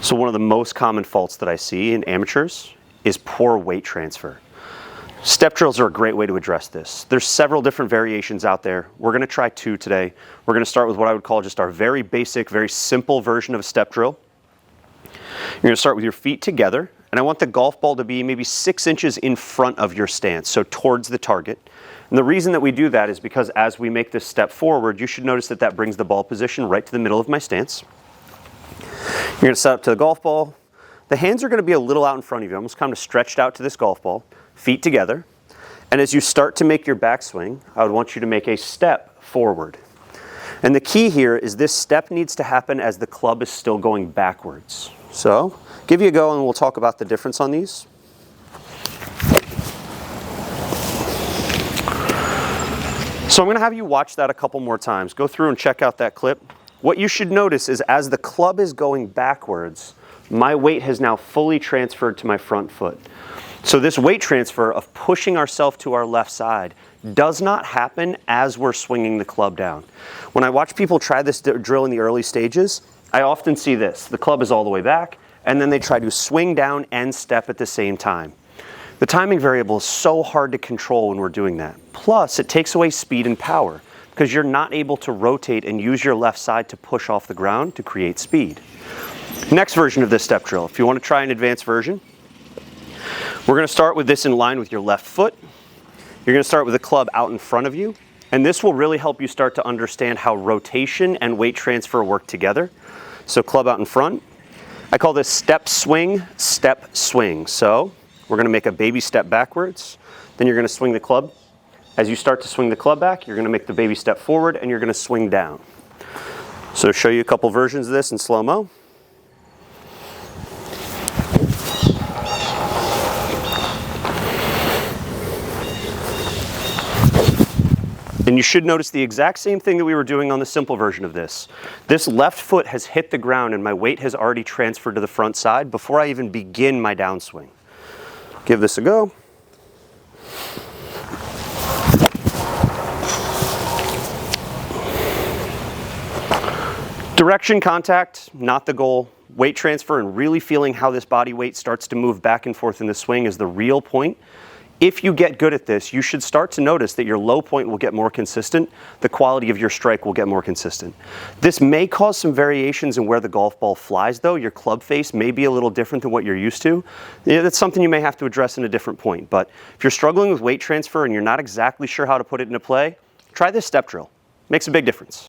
So one of the most common faults that I see in amateurs is poor weight transfer. Step drills are a great way to address this. There's several different variations out there. We're going to try two today. We're going to start with what I would call just our very basic, very simple version of a step drill. You're going to start with your feet together, and I want the golf ball to be maybe 6 inches in front of your stance, so towards the target. And the reason that we do that is because as we make this step forward, you should notice that that brings the ball position right to the middle of my stance. You're going to set up to the golf ball. The hands are going to be a little out in front of you, almost kind of stretched out to this golf ball, feet together. And as you start to make your backswing, I would want you to make a step forward. And the key here is this step needs to happen as the club is still going backwards. So, give you a go and we'll talk about the difference on these. So I'm going to have you watch that a couple more times. Go through and check out that clip. What you should notice is as the club is going backwards, my weight has now fully transferred to my front foot. So this weight transfer of pushing ourselves to our left side does not happen as we're swinging the club down. When I watch people try this drill in the early stages, I often see this. The club is all the way back, and then they try to swing down and step at the same time. The timing variable is so hard to control when we're doing that. Plus, it takes away speed and power because you're not able to rotate and use your left side to push off the ground to create speed. Next version of this step drill, if you want to try an advanced version, we're going to start with this in line with your left foot. You're going to start with the club out in front of you, and this will really help you start to understand how rotation and weight transfer work together. So club out in front. I call this step swing, step swing. So we're going to make a baby step backwards, then you're going to swing the club. As you start to swing the club back, you're going to make the baby step forward and you're going to swing down. So to show you a couple versions of this in slow-mo. And you should notice the exact same thing that we were doing on the simple version of this. This left foot has hit the ground and my weight has already transferred to the front side before I even begin my downswing. Give this a go. Direction contact, not the goal. Weight transfer and really feeling how this body weight starts to move back and forth in the swing is the real point. If you get good at this, you should start to notice that your low point will get more consistent, the quality of your strike will get more consistent. This may cause some variations in where the golf ball flies though. Your club face may be a little different than what you're used to. Yeah, that's something you may have to address in a different point. But if you're struggling with weight transfer and you're not exactly sure how to put it into play, try this step drill. Makes a big difference.